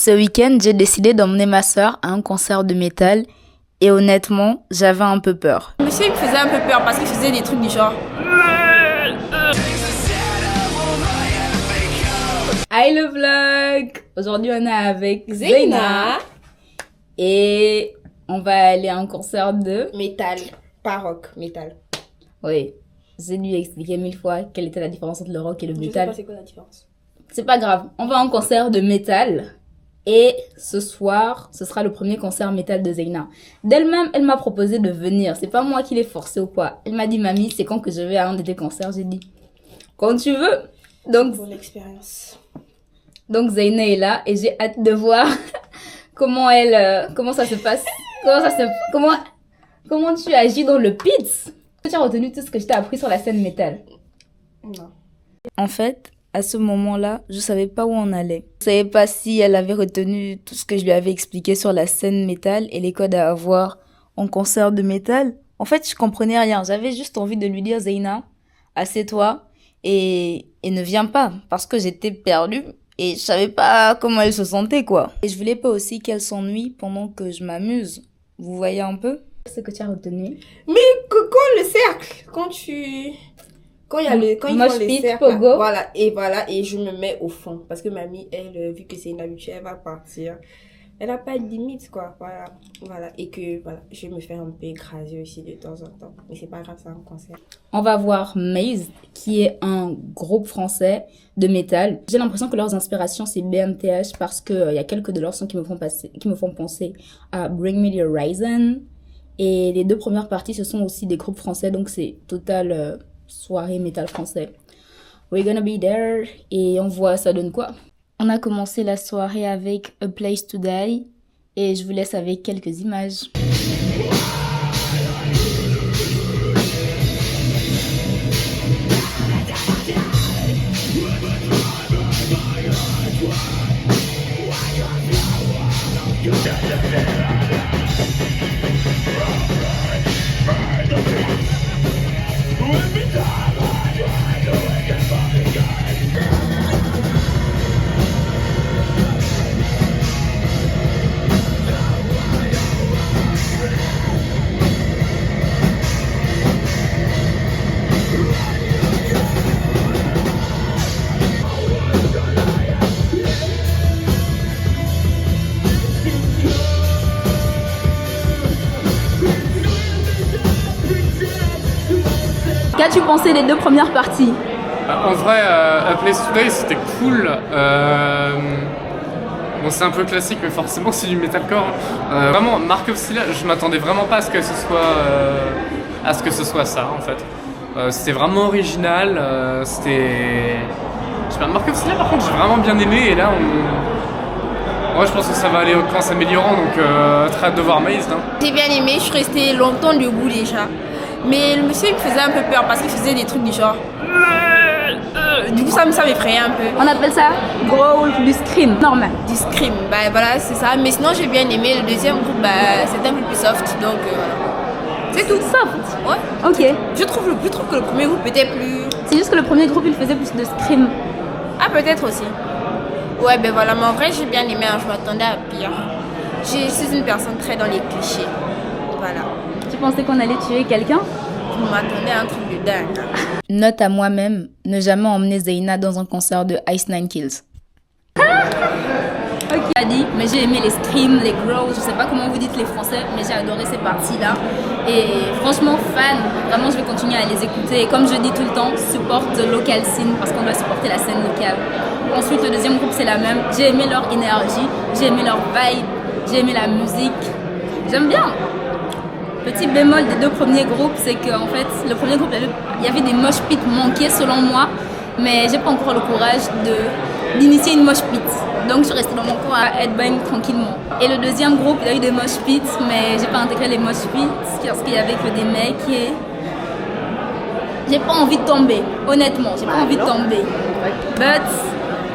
Ce week-end, j'ai décidé d'emmener ma sœur à un concert de métal et honnêtement, j'avais un peu peur. Monsieur, il me faisait un peu peur parce qu'il faisait des trucs du genre. Hi le vlog! Aujourd'hui, on est avec Zeyna et on va aller à un concert de Métal, pas rock, métal. Oui, j'ai dû expliquer 1000 fois quelle était la différence entre le rock et le Je métal. sais pas c'est quoi la différence. C'est pas grave, on va à un concert de métal. Et ce soir, ce sera le premier concert métal de Zeyna. D'elle-même, elle m'a proposé de venir. C'est pas moi qui l'ai forcé ou quoi. Elle m'a dit, mamie, c'est quand que je vais à un de tes concerts? J'ai dit, quand tu veux. Donc, Pour l'expérience. donc Zeyna est là et j'ai hâte de voir comment ça se passe. Comment tu agis dans le pit. Tu as retenu tout ce que je t'ai appris sur la scène métal? Non. En fait, à ce moment-là, je savais pas où on allait. Je savais pas si elle avait retenu tout ce que je lui avais expliqué sur la scène métal et les codes à avoir en concert de métal. En fait, je comprenais rien. J'avais juste envie de lui dire, Zeyna, assieds-toi et ne viens pas parce que j'étais perdue et je savais pas comment elle se sentait, quoi. Et je voulais pas aussi qu'elle s'ennuie pendant que je m'amuse. Vous voyez un peu ce que tu as retenu? Mais quand le cercle, quand il y a le quand ils Mosh font les pit, cercles, pogo. voilà et je me mets au fond parce que mamie elle vu que c'est une habituée elle va partir. Elle a pas de limite quoi, voilà et que voilà, je vais me faire un peu écraser aussi de temps en temps, mais c'est pas grave, c'est un concert. On va voir Maze, qui est un groupe français de métal. J'ai l'impression que leurs inspirations, c'est BMTH parce que y a quelques de leurs sons qui me font penser à Bring Me the Horizon. Et les deux premières parties, ce sont aussi des groupes français, donc c'est total soirée métal français. We're gonna be there. Et on voit ça donne quoi. On a commencé la soirée avec A Place to Die. Et je vous laisse avec quelques images. Qu'as-tu pensé des deux premières parties? En vrai, A Place to Die, c'était cool. Bon, c'est un peu classique, mais forcément, c'est du metalcore. Vraiment, Mark of Silla, je m'attendais vraiment pas à ce que ce soit ça, en fait. C'était vraiment original. C'était... Je sais pas, Mark of Silla, par contre, j'ai vraiment bien aimé. Et là, ouais, je pense que ça va aller en s'améliorant, donc très hâte de voir Maze. Hein. J'ai bien aimé, je suis restée longtemps debout déjà. Mais le monsieur il me faisait un peu peur parce qu'il faisait des trucs du genre. Du coup ça m'effrayait un peu. On appelle ça growl, du scream, normal. Du scream, bah voilà c'est ça. Mais sinon j'ai bien aimé. Le deuxième groupe, c'était un peu plus soft, donc voilà. C'est tout. Soft. Ouais. Ok. Je trouve que le premier groupe était plus... C'est juste que le premier groupe il faisait plus de scream. Ah peut-être aussi. Ouais ben voilà, mais en vrai j'ai bien aimé, hein. Je m'attendais à pire. Je suis une personne très dans les clichés. Voilà. Tu pensais qu'on allait tuer quelqu'un? Je m'attendais à un truc de dingue. Note à moi-même, ne jamais emmener Zeyna dans un concert de Ice Nine Kills. Ok. J'ai dit, mais j'ai aimé les screams, les growls, je sais pas comment vous dites les français, mais j'ai adoré ces parties-là. Et franchement, fan, vraiment je vais continuer à les écouter. Et comme je dis tout le temps, support the local scene parce qu'on doit supporter la scène locale. Ensuite, le deuxième groupe, c'est la même. J'ai aimé leur énergie, j'ai aimé leur vibe, j'ai aimé la musique. J'aime bien. Petit bémol des deux premiers groupes, c'est qu'en fait, le premier groupe, il y avait des mosh pits manqués selon moi, mais j'ai pas encore le courage d'initier une mosh pit. Donc je suis restée dans mon coin à headbang tranquillement. Et le deuxième groupe, il y a eu des mosh pits, mais j'ai pas intégré les mosh pits parce qu'il y avait que des mecs et j'ai pas envie de tomber, honnêtement, j'ai pas envie de tomber. But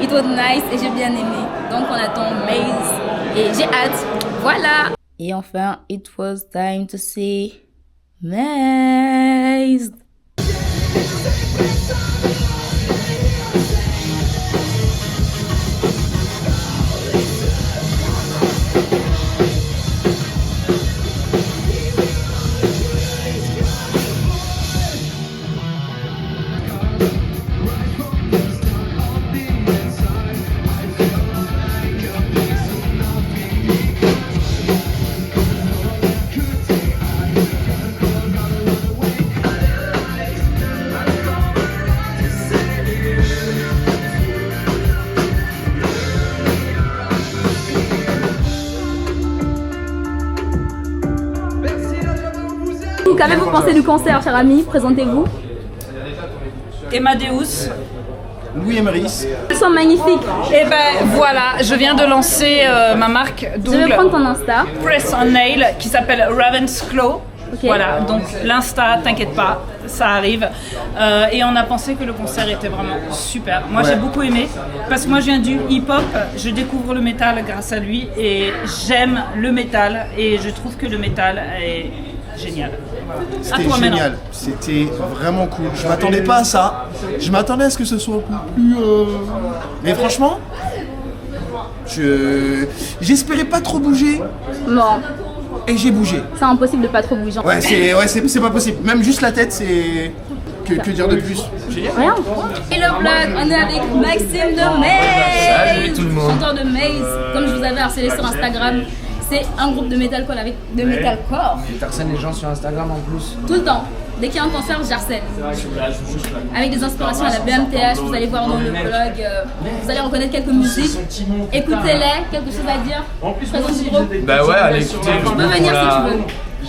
it was nice et j'ai bien aimé. Donc on attend Maze et j'ai hâte. Voilà. Et enfin, it was time to see Maze. qu'avez-vous pensé du concert, cher ami? Présentez-vous. Emmadeus. Louis Emeris. Ils sont magnifiques. Et ben voilà, je viens de lancer ma marque Je vais d'ongles prendre ton Insta. Press on Nail qui s'appelle Raven's Claw. Ok. Voilà, donc l'Insta, t'inquiète pas, ça arrive. Et on a pensé que le concert était vraiment super. Moi j'ai beaucoup aimé parce que moi je viens du hip-hop, je découvre le métal grâce à lui et j'aime le métal et je trouve que le métal est génial. Voilà. À C'était toi maintenant. génial, c'était vraiment cool. Je m'attendais pas à ça. Je m'attendais à ce que ce soit un peu plus. Mais franchement, j'espérais pas trop bouger Non, et j'ai bougé. c'est impossible de pas trop bouger. Ouais, c'est pas possible. Même juste la tête, c'est. Que dire de plus? Rien. Et le vlog, on est avec Maxime de Maze. Salut tout le monde. Chanteur de Maze. Comme je vous avais harcelé sur Instagram, c'est un groupe de metalcore avec de metalcore. T'harcèles les gens sur Instagram en plus. Tout le temps. Dès qu'il y a un concert, j'harcèle. Avec des inspirations à la BMTH, vous allez voir dans le vlog. Vous allez reconnaître quelques musiques. Écoutez-les, quelque chose à dire. Présente du groupe. Bah ouais, allez écoutez. Tu peux venir si tu veux.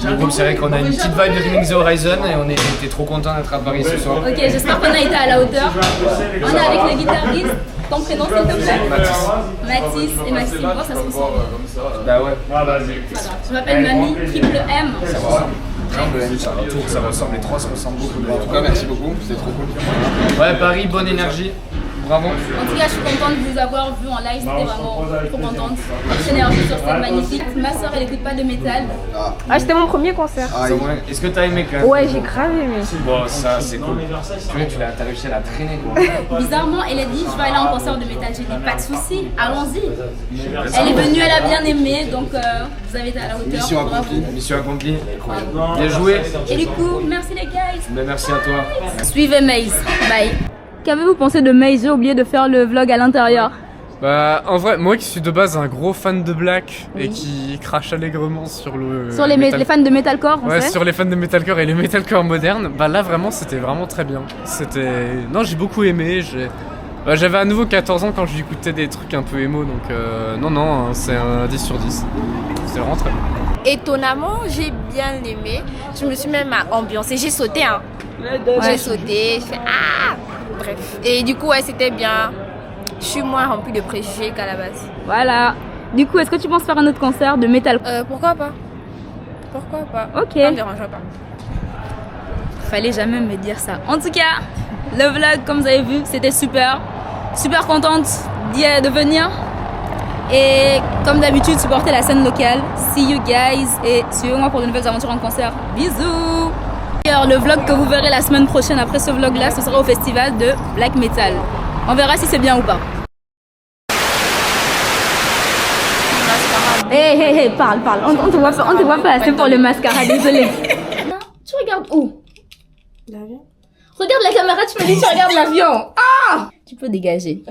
Le groupe, c'est vrai qu'on a une petite vibe de Bring the Horizon et on était trop contents d'être à Paris ce soir. Ok, j'espère qu'on a été à la hauteur. On est avec le guitariste. Ton prénom s'il te plaît? Mathis et Maxime. Oh, ça se ressemble. Bah ouais. Je m'appelle Mamie, triple M. Ça ressemble, les trois, ça ressemble beaucoup. En tout cas, merci beaucoup, c'était trop cool. Ouais, Paris, bonne énergie. Bravo. En tout cas, je suis contente de vous avoir vu en live, c'était vraiment trop contente. Votre énergie sur scène magnifique. Ma soeur, elle écoute pas de métal. Ah, c'était mon premier concert. Est-ce que t'as aimé quand même? Ouais, j'ai grave aimé. Bon, ça c'est cool. T'as réussi à la traîner quoi. Bizarrement, elle a dit je vais aller en concert de métal. J'ai dit pas de soucis, allons-y. Elle est venue, elle a bien aimé, donc vous avez été à la hauteur. Mission Bravo. accomplie. Mission accomplie. Bien joué. Et du coup, merci les guys. Ben, merci à toi. Suivez Maze. Bye. Qu'avez-vous pensé de Maze? J'ai oublié de faire le vlog à l'intérieur. Bah, en vrai, moi qui suis de base un gros fan de Black et qui crache allègrement sur le. Sur les fans de metalcore, on Ouais, sait. sur les fans de metalcore et le metalcore moderne, bah là vraiment c'était vraiment très bien. Non, j'ai beaucoup aimé. J'avais à nouveau 14 ans quand j'écoutais des trucs un peu émo, donc non, c'est un 10 sur 10. C'est vraiment très bien. Étonnamment, j'ai bien aimé. Je me suis même ambiancée. J'ai sauté, hein. J'ai sauté. Je fais ah. Bref. Et du coup, ouais, c'était bien. Je suis moins remplie de préjugés qu'à la base. Voilà. Du coup, est-ce que tu penses faire un autre concert de metal? Pourquoi pas? Pourquoi pas? Ok. Ça me dérangera pas. Fallait jamais me dire ça. En tout cas, le vlog, comme vous avez vu, c'était super. Super contente de venir. Et comme d'habitude, supportez la scène locale. See you guys. Et suivez-moi pour de nouvelles aventures en concert. Bisous. D'ailleurs, le vlog que vous verrez la semaine prochaine après ce vlog-là, ce sera au festival de Black Metal. On verra si c'est bien ou pas. Hé, parle. On te voit pas assez pour le mascara, désolé. Tu regardes où? L'avion? Regarde la caméra, tu me dis que tu regardes l'avion. Ah! Tu peux dégager.